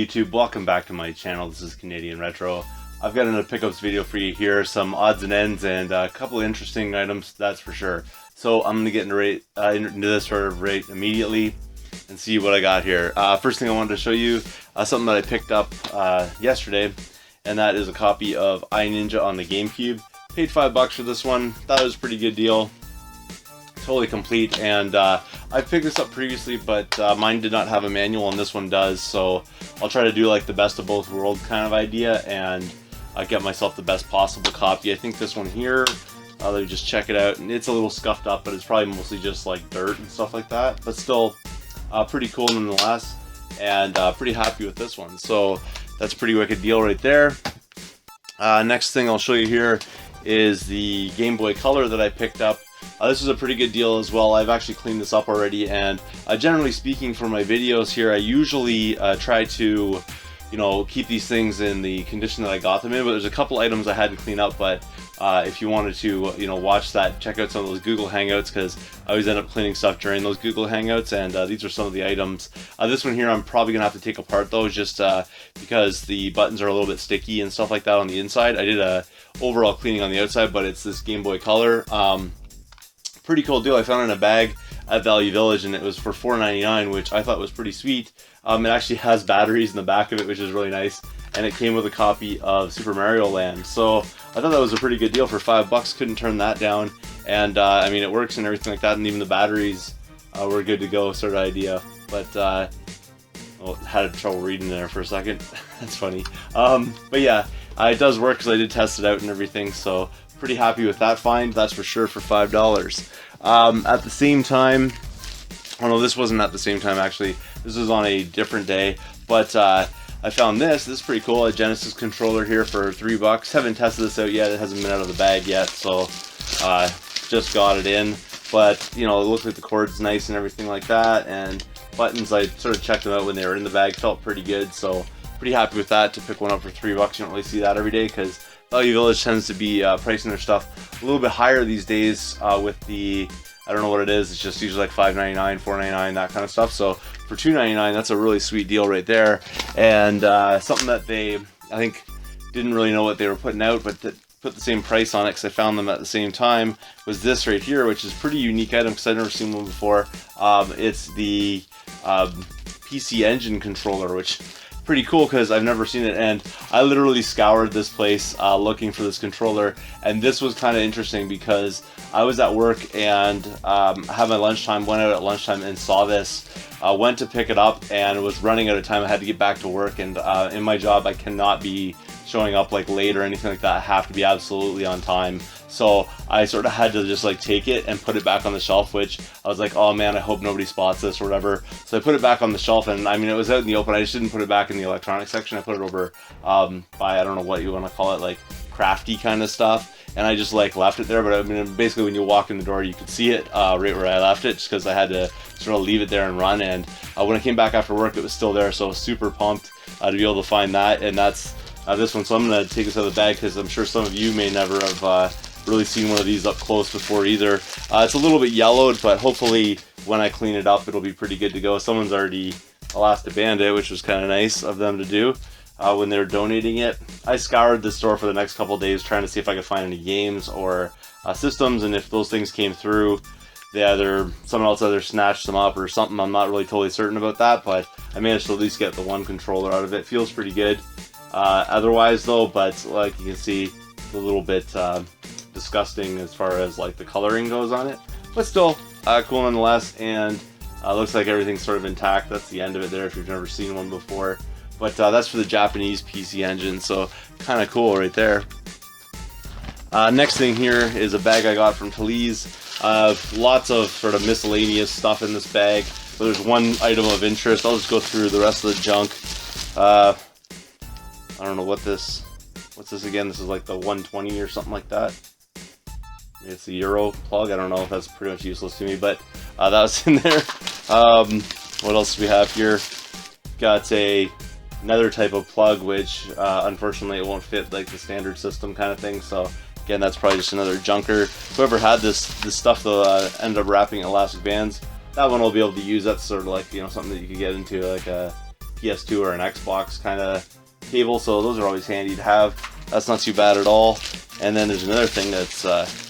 YouTube, welcome back to my channel. This is Canadian Retro. I've got another pickups video for you here, some odds and ends and a couple of interesting items, that's for sure. So I'm going to get into this right immediately and see what I got here. First thing I wanted to show you, something that I picked up yesterday, and that is a copy of iNinja on the GameCube. Paid $5 for this one, thought it was a pretty good deal. Totally complete, and I picked this up previously, but mine did not have a manual and this one does, so I'll try to do like the best of both worlds kind of idea and get myself the best possible copy. I think this one here, let me just check it out, and it's a little scuffed up, but it's probably mostly just like dirt and stuff like that, but still pretty cool nonetheless, and pretty happy with this one. So that's a pretty wicked deal right there. Next thing I'll show you here is the Game Boy Color that I picked up. This is a pretty good deal as well. I've actually cleaned this up already, and generally speaking for my videos here, I usually try to, you know, keep these things in the condition that I got them in, but there's a couple items I had to clean up. But if you wanted to, you know, watch that, check out some of those Google Hangouts, because I always end up cleaning stuff during those Google Hangouts, and these are some of the items. This one here I'm probably gonna have to take apart though, just because the buttons are a little bit sticky and stuff like that on the inside. I did a overall cleaning on the outside, but it's this Game Boy Color. Pretty cool deal. I found it in a bag at Value Village, and it was for $4.99, which I thought was pretty sweet. It actually has batteries in the back of it, which is really nice, and it came with a copy of Super Mario Land. So I thought that was a pretty good deal for $5. Couldn't turn that down, and I mean, it works and everything like that, and even the batteries were good to go, sort of idea. But well, had trouble reading there for a second. That's funny. But yeah, it does work because I did test it out and everything. So pretty happy with that find, that's for sure, for $5. At the same time, oh no, this wasn't at the same time actually, this was on a different day, but I found this is pretty cool, a Genesis controller here for $3. Haven't tested this out yet, it hasn't been out of the bag yet, so just got it in, but you know, it looked like the cord's nice and everything like that, and buttons, I sort of checked them out when they were in the bag, felt pretty good, so pretty happy with that to pick one up for $3. You don't really see that every day, because Value Village tends to be pricing their stuff a little bit higher these days with the, I don't know what it is, it's just usually like $5.99, $4.99, that kind of stuff. So for $2.99, that's a really sweet deal right there. And something that they, I think, didn't really know what they were putting out, but that put the same price on it because I found them at the same time, was this right here, which is a pretty unique item because I've never seen one before. It's the PC Engine controller, which pretty cool because I've never seen it, and I literally scoured this place looking for this controller, and this was kind of interesting because I was at work and had my lunchtime, went out at lunchtime and saw this, went to pick it up and was running out of time. I had to get back to work, and in my job I cannot be showing up like late or anything like that. I have to be absolutely on time. So I sort of had to just like take it and put it back on the shelf, which I was like, oh man, I hope nobody spots this or whatever. So I put it back on the shelf, and I mean, it was out in the open. I just didn't put it back in the electronics section. I put it over by, I don't know what you want to call it, like crafty kind of stuff. And I just like left it there, but I mean, basically when you walk in the door, you could see it right where I left it, just because I had to sort of leave it there and run. And when I came back after work, it was still there. So I was super pumped to be able to find that. And that's this one. So I'm going to take this out of the bag because I'm sure some of you may never have really seen one of these up close before either. It's a little bit yellowed, but hopefully when I clean it up, it'll be pretty good to go. Someone's already elastibanded it, which was kind of nice of them to do when they were donating it. I scoured the store for the next couple days trying to see if I could find any games or systems, and if those things came through, someone else either snatched them up or something. I'm not really totally certain about that, but I managed to at least get the one controller out of it. Feels pretty good otherwise though, but like you can see, it's a little bit disgusting as far as like the coloring goes on it, but still cool nonetheless. And looks like everything's sort of intact. That's the end of it there if you've never seen one before, but that's for the Japanese PC Engine, so kind of cool right there. Next thing here is a bag I got from Talese. Lots of sort of miscellaneous stuff in this bag, but there's one item of interest. I'll just go through the rest of the junk. I don't know what's this again. This is like the 120 or something like that. It's the Euro plug. I don't know if that's pretty much useless to me, but that was in there. What else do we have here? Got another type of plug, which unfortunately it won't fit like the standard system kind of thing. So again, that's probably just another junker. Whoever had this stuff though ended up wrapping elastic bands. That one will be able to use. That's sort of like, you know, something that you could get into like a PS2 or an Xbox kind of cable, so those are always handy to have. That's not too bad at all. And then there's another thing that's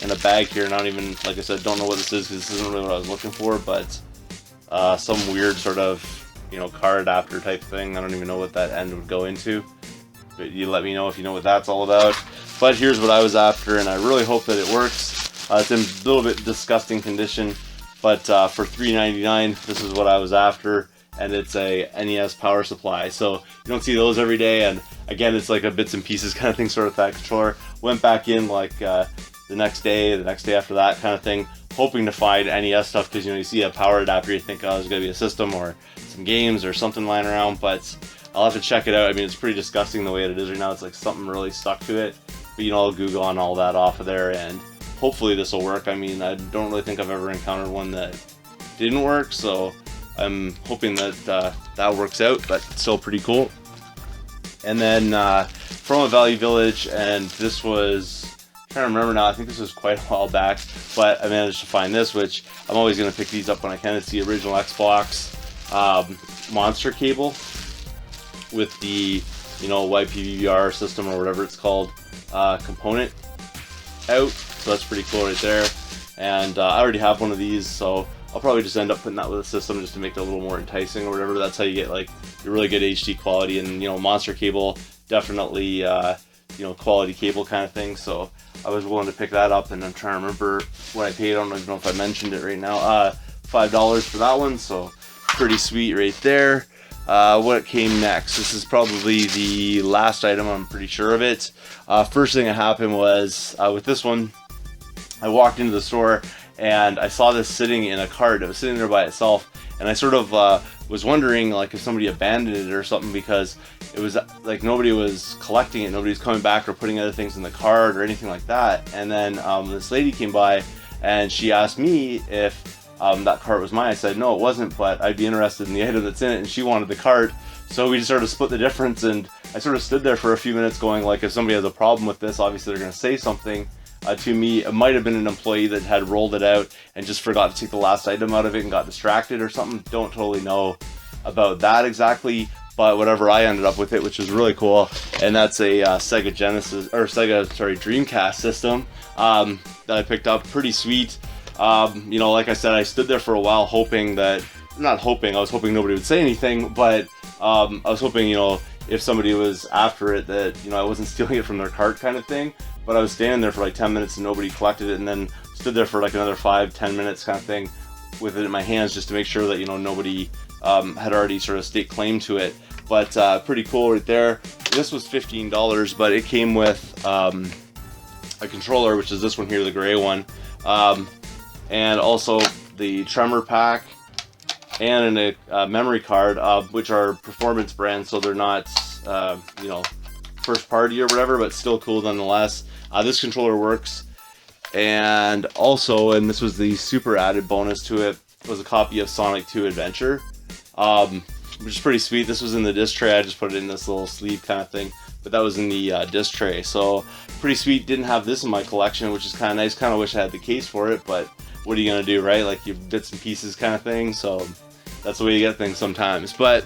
in a bag here, and I don't even, like I said, don't know what this is because this isn't really what I was looking for, but some weird sort of, you know, car adapter type thing. I don't even know what that end would go into, but you let me know if you know what that's all about. But here's what I was after, and I really hope that it works. It's in a little bit disgusting condition, but for $3.99, this is what I was after. And it's a NES power supply, so you don't see those every day. And again, it's like a bits and pieces kind of thing, sort of that controller. Went back in like the next day after that kind of thing, hoping to find NES stuff, because you know, you see a power adapter, you think, oh, there's gonna be a system or some games or something lying around, but I'll have to check it out. I mean, it's pretty disgusting the way it is right now. It's like something really stuck to it, but you know, I'll Google on all that off of there, and hopefully this will work. I mean, I don't really think I've ever encountered one that didn't work, so I'm hoping that that works out, but still pretty cool. And then from a Value Village, and this was, I'm trying to remember now, I think this was quite a while back, but I managed to find this, which I'm always going to pick these up when I can. It's the original Xbox monster cable with the, you know, YPVR system or whatever it's called component out, so that's pretty cool right there. And I already have one of these, so I'll probably just end up putting that with a system just to make it a little more enticing or whatever. That's how you get like your really good HD quality, and you know, monster cable, definitely you know, quality cable kind of thing. So I was willing to pick that up, and I'm trying to remember what I paid. I don't even know if I mentioned it right now. $5 for that one, so pretty sweet right there. What came next? This is probably the last item, I'm pretty sure of it. First thing that happened was with this one, I walked into the store and I saw this sitting in a cart. It was sitting there by itself, and I sort of was wondering like if somebody abandoned it or something, because it was like nobody was collecting it, nobody's coming back or putting other things in the cart or anything like that. And then this lady came by and she asked me if that cart was mine. I said no, it wasn't, but I'd be interested in the item that's in it, and she wanted the cart. So we just sort of split the difference, and I sort of stood there for a few minutes going like, if somebody has a problem with this, obviously they're going to say something. To me, it might have been an employee that had rolled it out and just forgot to take the last item out of it and got distracted or something. Don't totally know about that exactly, but whatever, I ended up with it, which was really cool. And that's a Sega Dreamcast system that I picked up. Pretty sweet. You know, like I said, I stood there for a while hoping that, not hoping, I was hoping nobody would say anything, but I was hoping, you know, if somebody was after it, that, you know, I wasn't stealing it from their cart kind of thing. But I was standing there for like 10 minutes and nobody collected it, and then stood there for like another 5-10 minutes kind of thing with it in my hands, just to make sure that, you know, nobody had already sort of staked claim to it. But pretty cool right there. This was $15, but it came with a controller, which is this one here, the gray one, and also the tremor pack and a memory card, which are performance brands, so they're not you know, first party or whatever, but still cool nonetheless. This controller works, and also, and this was the super added bonus to it, was a copy of Sonic 2 Adventure, which is pretty sweet. This was in the disc tray. I just put it in this little sleeve kind of thing, but that was in the disc tray, so pretty sweet. Didn't have this in my collection, which is kind of nice. Kind of wish I had the case for it, but what are you gonna do, right? Like, your bits and pieces kind of thing, so that's the way you get things sometimes. But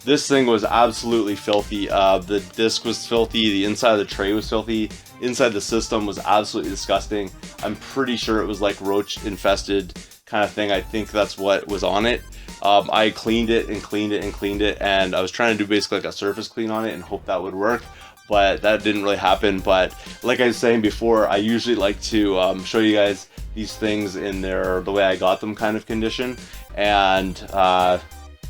this thing was absolutely filthy. The disc was filthy, the inside of the tray was filthy, inside the system was absolutely disgusting. I'm pretty sure it was like roach infested kind of thing. I think that's what was on it. I cleaned it and cleaned it and cleaned it, and I was trying to do basically like a surface clean on it and hope that would work, but that didn't really happen. But like I was saying before, I usually like to show you guys these things in the way I got them kind of condition, and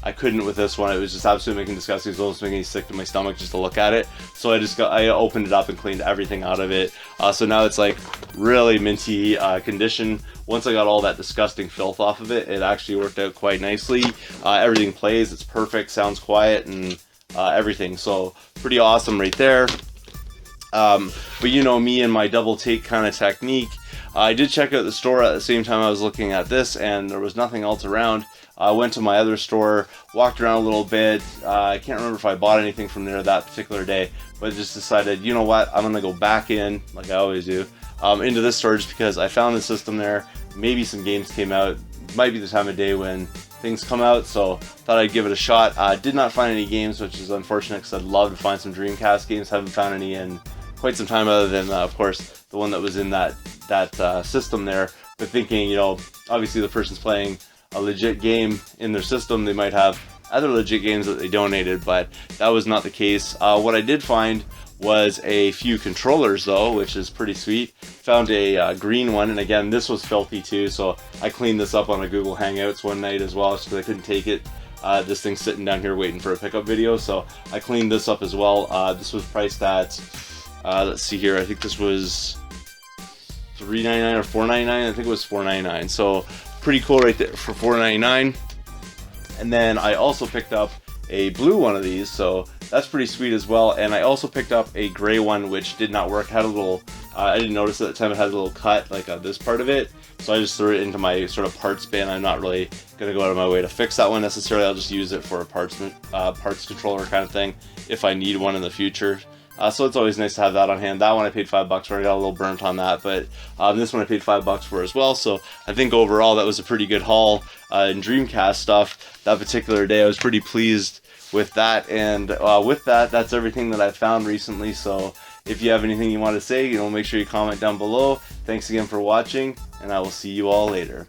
I couldn't with this one. It was just absolutely making disgusting. It was almost making me sick to my stomach just to look at it. So I opened it up and cleaned everything out of it. So now it's like really minty condition. Once I got all that disgusting filth off of it, it actually worked out quite nicely. Everything plays, it's perfect, sounds quiet, and everything. So pretty awesome right there. But you know me and my double take kind of technique. I did check out the store at the same time I was looking at this, and there was nothing else around. I went to my other store, walked around a little bit. I can't remember if I bought anything from there that particular day, but just decided, you know what, I'm gonna go back in, like I always do, into this store, just because I found the system there. Maybe some games came out. Might be the time of day when things come out, so thought I'd give it a shot. Did not find any games, which is unfortunate because I'd love to find some Dreamcast games. Haven't found any in quite some time, other than of course the one that was in that system there. But thinking, you know, obviously the person's playing a legit game in their system, they might have other legit games that they donated, but that was not the case. What I did find was a few controllers though, which is pretty sweet. Found a green one, and again, this was filthy too, so I cleaned this up on a Google Hangouts one night as well, because I couldn't take it. This thing's sitting down here waiting for a pickup video, so I cleaned this up as well. This was priced at, let's see here, I think this was $3.99 or $4.99. I think it was $4.99, so pretty cool right there for $4.99. And then I also picked up a blue one of these, so that's pretty sweet as well. And I also picked up a gray one, which did not work. Had a little, I didn't notice at the time, it had a little cut like on this part of it, so I just threw it into my sort of parts bin. I'm not really gonna go out of my way to fix that one necessarily. I'll just use it for a parts controller kind of thing if I need one in the future. So it's always nice to have that on hand. That one I paid $5 for. I got a little burnt on that, but this one I paid $5 for as well. So I think overall that was a pretty good haul in Dreamcast stuff that particular day. I was pretty pleased with that, and with that, that's everything that I found recently. So if you have anything you want to say, you know, make sure you comment down below. Thanks again for watching, and I will see you all later.